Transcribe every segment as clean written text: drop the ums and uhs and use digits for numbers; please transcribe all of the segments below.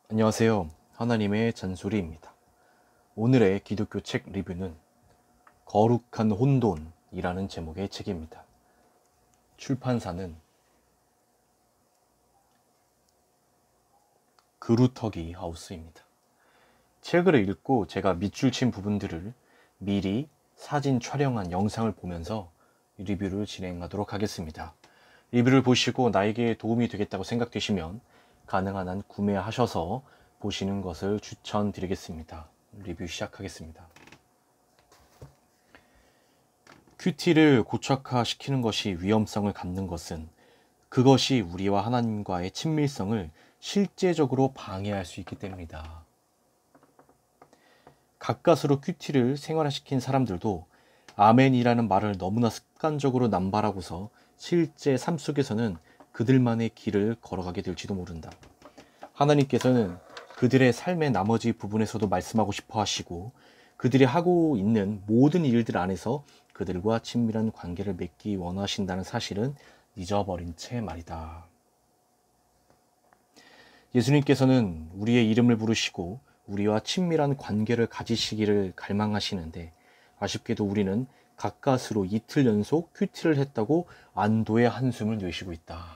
안녕하세요. 하나님의 잔소리입니다. 오늘의 기독교 책 리뷰는 거룩한 혼돈이라는 제목의 책입니다. 출판사는 그루터기 하우스입니다. 책을 읽고 제가 밑줄 친 부분들을 미리 사진 촬영한 영상을 보면서 리뷰를 진행하도록 하겠습니다. 리뷰를 보시고 나에게 도움이 되겠다고 생각되시면 가능한 한 구매하셔서 보시는 것을 추천드리겠습니다. 리뷰 시작하겠습니다. 큐티를 고착화시키는 것이 위험성을 갖는 것은 그것이 우리와 하나님과의 친밀성을 실제적으로 방해할 수 있기 때문이다. 가까스로 큐티를 생활화시킨 사람들도 아멘이라는 말을 너무나 습관적으로 남발하고서 실제 삶 속에서는 그들만의 길을 걸어가게 될지도 모른다. 하나님께서는 그들의 삶의 나머지 부분에서도 말씀하고 싶어 하시고 그들이 하고 있는 모든 일들 안에서 그들과 친밀한 관계를 맺기 원하신다는 사실은 잊어버린 채 말이다. 예수님께서는 우리의 이름을 부르시고 우리와 친밀한 관계를 가지시기를 갈망하시는데 아쉽게도 우리는 가까스로 이틀 연속 큐티를 했다고 안도의 한숨을 내쉬고 있다.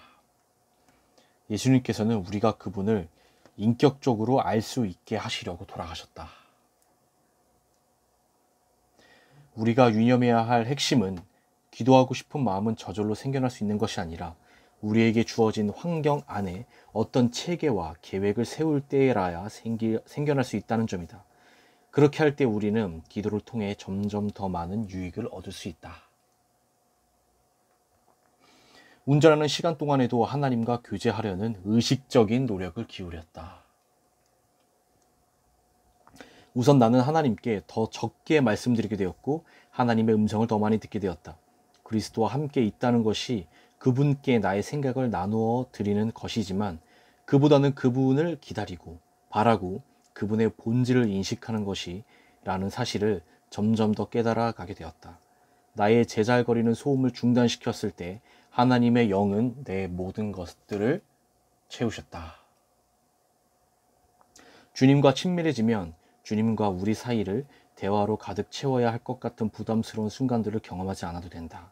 예수님께서는 우리가 그분을 인격적으로 알 수 있게 하시려고 돌아가셨다. 우리가 유념해야 할 핵심은 기도하고 싶은 마음은 저절로 생겨날 수 있는 것이 아니라 우리에게 주어진 환경 안에 어떤 체계와 계획을 세울 때라야 생겨날 수 있다는 점이다. 그렇게 할 때 우리는 기도를 통해 점점 더 많은 유익을 얻을 수 있다. 운전하는 시간 동안에도 하나님과 교제하려는 의식적인 노력을 기울였다. 우선 나는 하나님께 더 적게 말씀드리게 되었고 하나님의 음성을 더 많이 듣게 되었다. 그리스도와 함께 있다는 것이 그분께 나의 생각을 나누어 드리는 것이지만 그보다는 그분을 기다리고 바라고 그분의 본질을 인식하는 것이라는 사실을 점점 더 깨달아 가게 되었다. 나의 제잘거리는 소음을 중단시켰을 때 하나님의 영은 내 모든 것들을 채우셨다. 주님과 친밀해지면 주님과 우리 사이를 대화로 가득 채워야 할 것 같은 부담스러운 순간들을 경험하지 않아도 된다.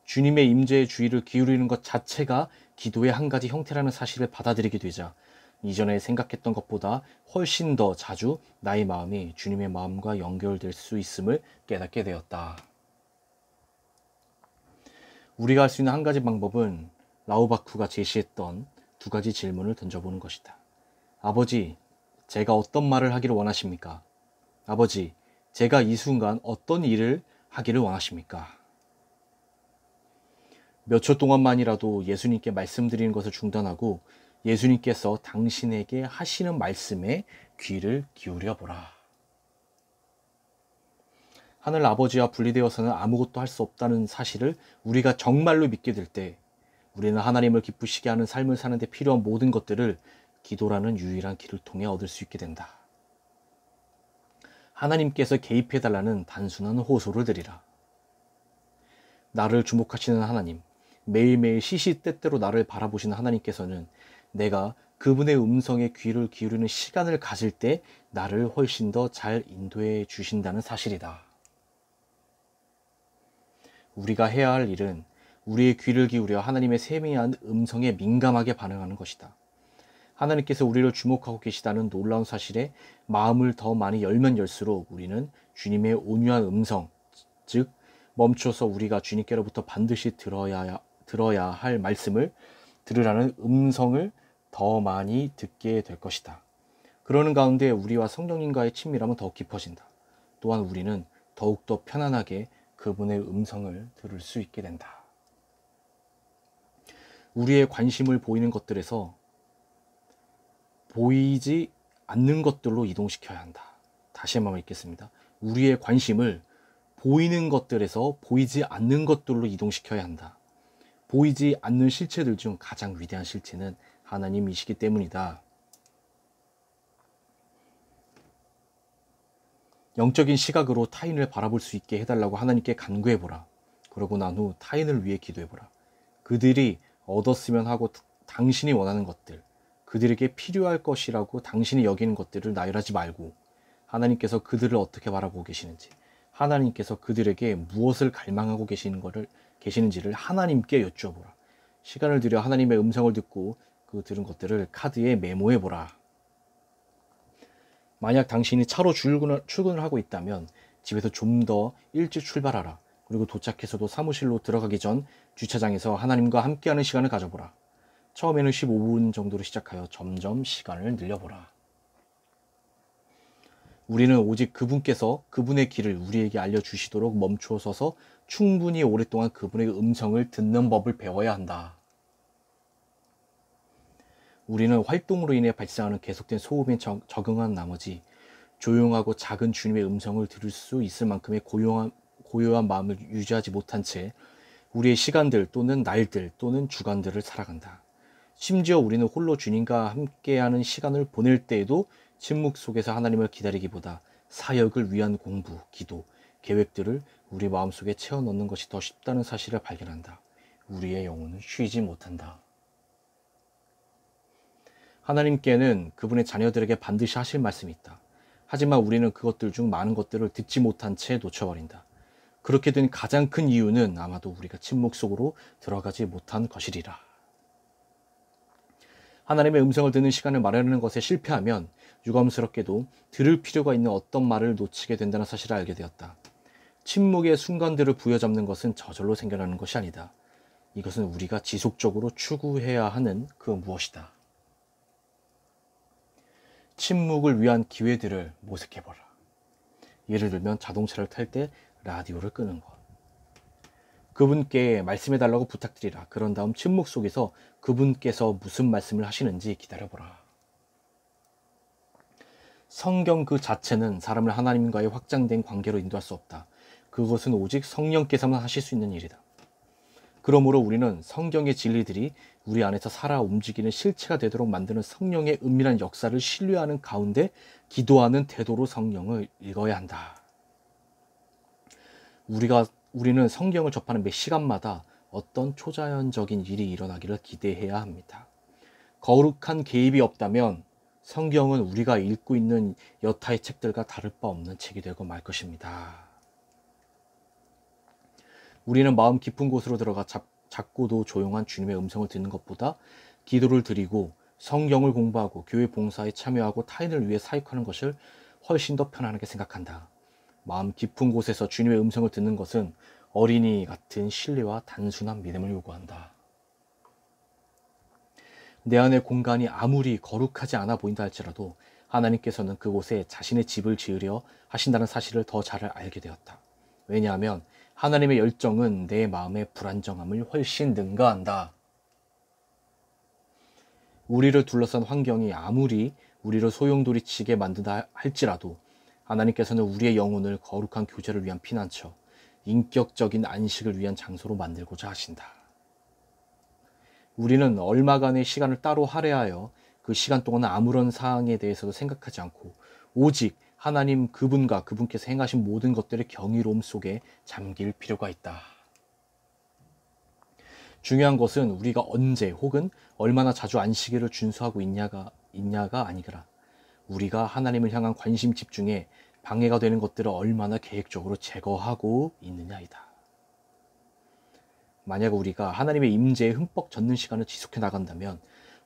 주님의 임재에 주의를 기울이는 것 자체가 기도의 한 가지 형태라는 사실을 받아들이게 되자 이전에 생각했던 것보다 훨씬 더 자주 나의 마음이 주님의 마음과 연결될 수 있음을 깨닫게 되었다. 우리가 할 수 있는 한 가지 방법은 라우바쿠가 제시했던 두 가지 질문을 던져보는 것이다. 아버지, 제가 어떤 말을 하기를 원하십니까? 아버지, 제가 이 순간 어떤 일을 하기를 원하십니까? 몇 초 동안만이라도 예수님께 말씀드리는 것을 중단하고 예수님께서 당신에게 하시는 말씀에 귀를 기울여 보라. 하늘 아버지와 분리되어서는 아무것도 할 수 없다는 사실을 우리가 정말로 믿게 될 때 우리는 하나님을 기쁘시게 하는 삶을 사는 데 필요한 모든 것들을 기도라는 유일한 길을 통해 얻을 수 있게 된다. 하나님께서 개입해달라는 단순한 호소를 드리라. 나를 주목하시는 하나님, 매일매일 시시때때로 나를 바라보시는 하나님께서는 내가 그분의 음성에 귀를 기울이는 시간을 가질 때 나를 훨씬 더 잘 인도해 주신다는 사실이다. 우리가 해야 할 일은 우리의 귀를 기울여 하나님의 세미한 음성에 민감하게 반응하는 것이다. 하나님께서 우리를 주목하고 계시다는 놀라운 사실에 마음을 더 많이 열면 열수록 우리는 주님의 온유한 음성, 즉 멈춰서 우리가 주님께로부터 반드시 들어야 할 말씀을 들으라는 음성을 더 많이 듣게 될 것이다. 그러는 가운데 우리와 성령님과의 친밀함은 더욱 깊어진다. 또한 우리는 더욱더 편안하게 그분의 음성을 들을 수 있게 된다. 우리의 관심을 보이는 것들에서 보이지 않는 것들로 이동시켜야 한다. 다시 한번 읽겠습니다. 우리의 관심을 보이는 것들에서 보이지 않는 것들로 이동시켜야 한다. 보이지 않는 실체들 중 가장 위대한 실체는 하나님이시기 때문이다. 영적인 시각으로 타인을 바라볼 수 있게 해달라고 하나님께 간구해보라. 그러고 난 후 타인을 위해 기도해보라. 그들이 얻었으면 하고 당신이 원하는 것들, 그들에게 필요할 것이라고 당신이 여기는 것들을 나열하지 말고 하나님께서 그들을 어떻게 바라보고 계시는지, 하나님께서 그들에게 무엇을 갈망하고 계시는지를 하나님께 여쭈어보라. 시간을 들여 하나님의 음성을 듣고 그 들은 것들을 카드에 메모해보라. 만약 당신이 차로 출근을 하고 있다면 집에서 좀 더 일찍 출발하라. 그리고 도착해서도 사무실로 들어가기 전 주차장에서 하나님과 함께하는 시간을 가져보라. 처음에는 15분 정도로 시작하여 점점 시간을 늘려보라. 우리는 오직 그분께서 그분의 길을 우리에게 알려주시도록 멈추어 서서 충분히 오랫동안 그분의 음성을 듣는 법을 배워야 한다. 우리는 활동으로 인해 발생하는 계속된 소음에 적응한 나머지 조용하고 작은 주님의 음성을 들을 수 있을 만큼의 고요한 마음을 유지하지 못한 채 우리의 시간들 또는 날들 또는 주간들을 살아간다. 심지어 우리는 홀로 주님과 함께하는 시간을 보낼 때에도 침묵 속에서 하나님을 기다리기보다 사역을 위한 공부, 기도, 계획들을 우리 마음속에 채워 넣는 것이 더 쉽다는 사실을 발견한다. 우리의 영혼은 쉬지 못한다. 하나님께는 그분의 자녀들에게 반드시 하실 말씀이 있다. 하지만 우리는 그것들 중 많은 것들을 듣지 못한 채 놓쳐버린다. 그렇게 된 가장 큰 이유는 아마도 우리가 침묵 속으로 들어가지 못한 것이리라. 하나님의 음성을 듣는 시간을 마련하는 것에 실패하면 유감스럽게도 들을 필요가 있는 어떤 말을 놓치게 된다는 사실을 알게 되었다. 침묵의 순간들을 부여잡는 것은 저절로 생겨나는 것이 아니다. 이것은 우리가 지속적으로 추구해야 하는 그 무엇이다. 침묵을 위한 기회들을 모색해보라. 예를 들면 자동차를 탈 때 라디오를 끄는 것. 그분께 말씀해달라고 부탁드리라. 그런 다음 침묵 속에서 그분께서 무슨 말씀을 하시는지 기다려보라. 성경 그 자체는 사람을 하나님과의 확장된 관계로 인도할 수 없다. 그것은 오직 성령께서만 하실 수 있는 일이다. 그러므로 우리는 성경의 진리들이 우리 안에서 살아 움직이는 실체가 되도록 만드는 성령의 은밀한 역사를 신뢰하는 가운데 기도하는 태도로 성경을 읽어야 한다. 우리는 성경을 접하는 매 시간마다 어떤 초자연적인 일이 일어나기를 기대해야 합니다. 거룩한 개입이 없다면 성경은 우리가 읽고 있는 여타의 책들과 다를 바 없는 책이 되고 말 것입니다. 우리는 마음 깊은 곳으로 들어가 작고도 조용한 주님의 음성을 듣는 것보다 기도를 드리고 성경을 공부하고 교회 봉사에 참여하고 타인을 위해 사역하는 것을 훨씬 더 편안하게 생각한다. 마음 깊은 곳에서 주님의 음성을 듣는 것은 어린이 같은 신뢰와 단순한 믿음을 요구한다. 내 안의 공간이 아무리 거룩하지 않아 보인다 할지라도 하나님께서는 그곳에 자신의 집을 지으려 하신다는 사실을 더 잘 알게 되었다. 왜냐하면 하나님의 열정은 내 마음의 불안정함을 훨씬 능가한다. 우리를 둘러싼 환경이 아무리 우리를 소용돌이치게 만든다 할지라도 하나님께서는 우리의 영혼을 거룩한 교제를 위한 피난처, 인격적인 안식을 위한 장소로 만들고자 하신다. 우리는 얼마간의 시간을 따로 할애하여 그 시간 동안 아무런 사항에 대해서도 생각하지 않고 오직 하나님 그분과 그분께서 행하신 모든 것들의 경이로움 속에 잠길 필요가 있다. 중요한 것은 우리가 언제 혹은 얼마나 자주 안식일을 준수하고 있냐가 아니더라. 우리가 하나님을 향한 관심 집중에 방해가 되는 것들을 얼마나 계획적으로 제거하고 있느냐이다. 만약 우리가 하나님의 임재에 흠뻑 젖는 시간을 지속해 나간다면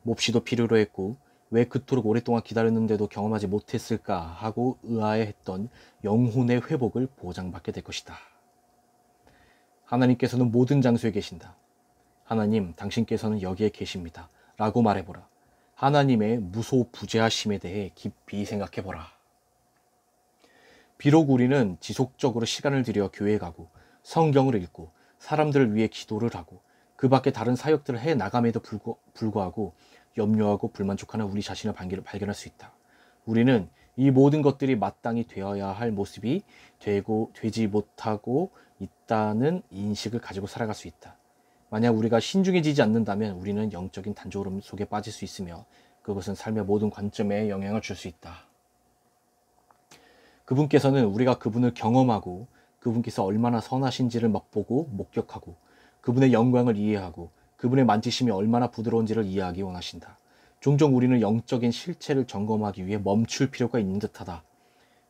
몹시도 필요로 했고 왜 그토록 오랫동안 기다렸는데도 경험하지 못했을까 하고 의아해했던 영혼의 회복을 보장받게 될 것이다. 하나님께서는 모든 장소에 계신다. 하나님, 당신께서는 여기에 계십니다. 라고 말해보라. 하나님의 무소부재하심에 대해 깊이 생각해보라. 비록 우리는 지속적으로 시간을 들여 교회에 가고 성경을 읽고 사람들을 위해 기도를 하고 그 밖에 다른 사역들을 해 나감에도 불구하고 염려하고 불만족하는 우리 자신을 발견할 수 있다. 우리는 이 모든 것들이 마땅히 되어야 할 모습이 되지 못하고 있다는 인식을 가지고 살아갈 수 있다. 만약 우리가 신중해지지 않는다면 우리는 영적인 단조로움 속에 빠질 수 있으며 그것은 삶의 모든 관점에 영향을 줄 수 있다. 그분께서는 우리가 그분을 경험하고 그분께서 얼마나 선하신지를 맛보고 목격하고 그분의 영광을 이해하고 그분의 만지심이 얼마나 부드러운지를 이해하기 원하신다. 종종 우리는 영적인 실체를 점검하기 위해 멈출 필요가 있는 듯하다.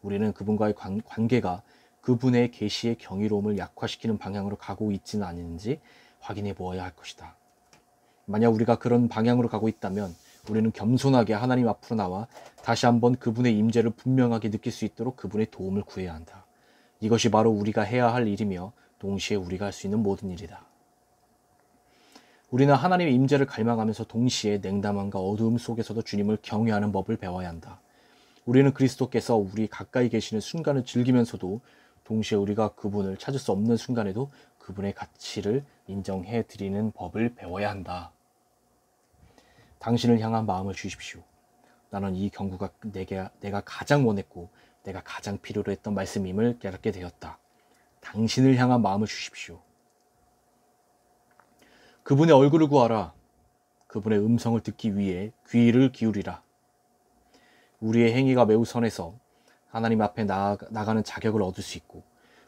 우리는 그분과의 관계가 그분의 계시의 경이로움을 약화시키는 방향으로 가고 있지는 않은지 확인해 보아야 할 것이다. 만약 우리가 그런 방향으로 가고 있다면 우리는 겸손하게 하나님 앞으로 나와 다시 한번 그분의 임재를 분명하게 느낄 수 있도록 그분의 도움을 구해야 한다. 이것이 바로 우리가 해야 할 일이며 동시에 우리가 할 수 있는 모든 일이다. 우리는 하나님의 임재를 갈망하면서 동시에 냉담함과 어두움 속에서도 주님을 경외하는 법을 배워야 한다. 우리는 그리스도께서 우리 가까이 계시는 순간을 즐기면서도 동시에 우리가 그분을 찾을 수 없는 순간에도 그분의 가치를 인정해 드리는 법을 배워야 한다. 당신을 향한 마음을 주십시오. 나는 이 경구가 내가 가장 원했고 내가 가장 필요로 했던 말씀임을 깨닫게 되었다. 당신을 향한 마음을 주십시오. 그분의 얼굴을 구하라. 그분의 음성을 듣기 위해 귀를 기울이라. 우리의 행위가 매우 선해서 하나님 앞에 나가는 자격을 얻을 수 있고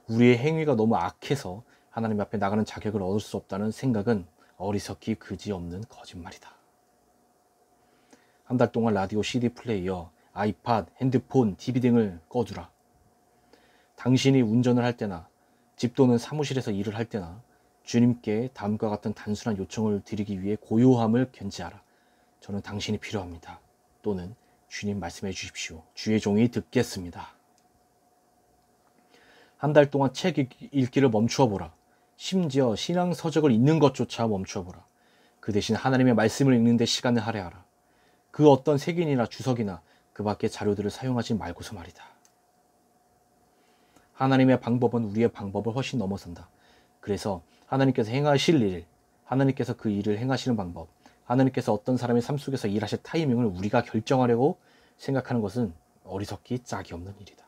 우리의 행위가 너무 악해서 하나님 앞에 나가는 자격을 얻을 수 없다는 생각은 어리석기 그지없는 거짓말이다. 한 달 동안 라디오, CD 플레이어, 아이팟, 핸드폰, TV 등을 꺼두라. 당신이 운전을 할 때나 집 또는 사무실에서 일을 할 때나 주님께 다음과 같은 단순한 요청을 드리기 위해 고요함을 견지하라. 저는 당신이 필요합니다. 또는 주님 말씀해 주십시오. 주의 종이 듣겠습니다. 한 달 동안 책 읽기를 멈추어 보라. 심지어 신앙 서적을 읽는 것조차 멈추어 보라. 그 대신 하나님의 말씀을 읽는 데 시간을 할애하라. 그 어떤 색인이나 주석이나 그 밖의 자료들을 사용하지 말고서 말이다. 하나님의 방법은 우리의 방법을 훨씬 넘어선다. 그래서 하나님께서 행하실 일, 하나님께서 그 일을 행하시는 방법, 하나님께서 어떤 사람의 삶 속에서 일하실 타이밍을 우리가 결정하려고 생각하는 것은 어리석기 짝이 없는 일이다.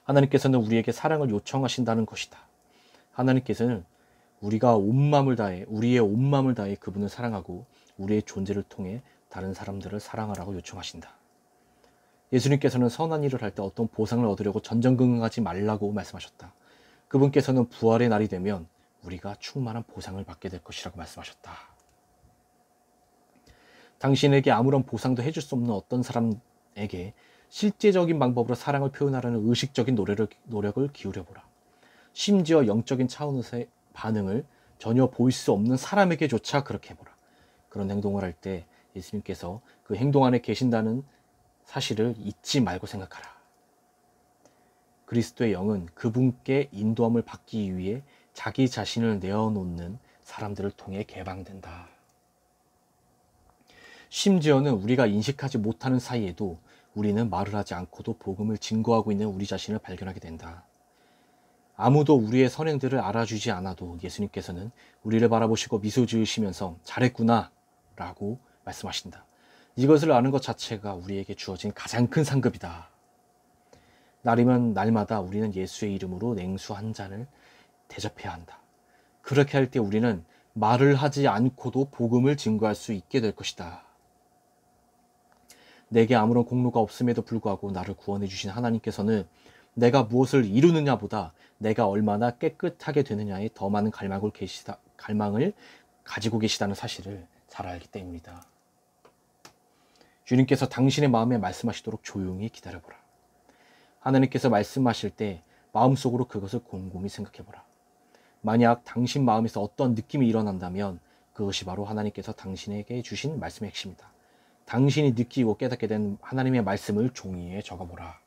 하나님께서는 우리에게 사랑을 요청하신다는 것이다. 하나님께서는 우리가 우리의 온 마음을 다해 그분을 사랑하고 우리의 존재를 통해 다른 사람들을 사랑하라고 요청하신다. 예수님께서는 선한 일을 할 때 어떤 보상을 얻으려고 전전긍긍하지 말라고 말씀하셨다. 그분께서는 부활의 날이 되면 우리가 충만한 보상을 받게 될 것이라고 말씀하셨다. 당신에게 아무런 보상도 해줄 수 없는 어떤 사람에게 실제적인 방법으로 사랑을 표현하려는 의식적인 노력을 기울여보라. 심지어 영적인 차원에서의 반응을 전혀 보일 수 없는 사람에게조차 그렇게 해보라. 그런 행동을 할 때 예수님께서 그 행동 안에 계신다는 사실을 잊지 말고 생각하라. 그리스도의 영은 그분께 인도함을 받기 위해 자기 자신을 내어놓는 사람들을 통해 개방된다. 심지어는 우리가 인식하지 못하는 사이에도 우리는 말을 하지 않고도 복음을 증거하고 있는 우리 자신을 발견하게 된다. 아무도 우리의 선행들을 알아주지 않아도 예수님께서는 우리를 바라보시고 미소 지으시면서 잘했구나 라고 말씀하신다. 이것을 아는 것 자체가 우리에게 주어진 가장 큰 상급이다. 날이면 날마다 우리는 예수의 이름으로 냉수 한 잔을 대접해야 한다. 그렇게 할 때 우리는 말을 하지 않고도 복음을 증거할 수 있게 될 것이다. 내게 아무런 공로가 없음에도 불구하고 나를 구원해 주신 하나님께서는 내가 무엇을 이루느냐보다 내가 얼마나 깨끗하게 되느냐에 더 많은 갈망을 가지고 계시다는 사실을 잘 알기 때문이다. 주님께서 당신의 마음에 말씀하시도록 조용히 기다려보라. 하나님께서 말씀하실 때 마음속으로 그것을 곰곰이 생각해보라. 만약 당신 마음에서 어떤 느낌이 일어난다면 그것이 바로 하나님께서 당신에게 주신 말씀의 핵심이다. 당신이 느끼고 깨닫게 된 하나님의 말씀을 종이에 적어보라.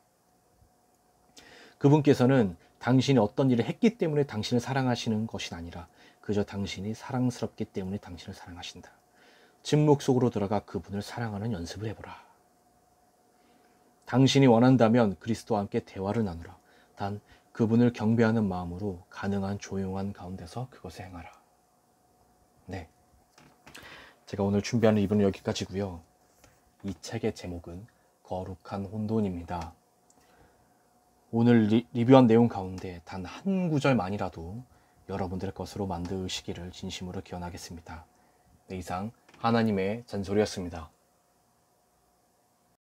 그분께서는 당신이 어떤 일을 했기 때문에 당신을 사랑하시는 것이 아니라 그저 당신이 사랑스럽기 때문에 당신을 사랑하신다. 침묵 속으로 들어가 그분을 사랑하는 연습을 해보라. 당신이 원한다면 그리스도와 함께 대화를 나누라. 단 그분을 경배하는 마음으로 가능한 조용한 가운데서 그것을 행하라. 네, 제가 오늘 준비하는 리뷰는 여기까지고요. 이 책의 제목은 거룩한 혼돈입니다. 오늘 리뷰한 내용 가운데 단 한 구절만이라도 여러분들의 것으로 만드시기를 진심으로 기원하겠습니다. 네, 이상 하나님의 잔소리였습니다.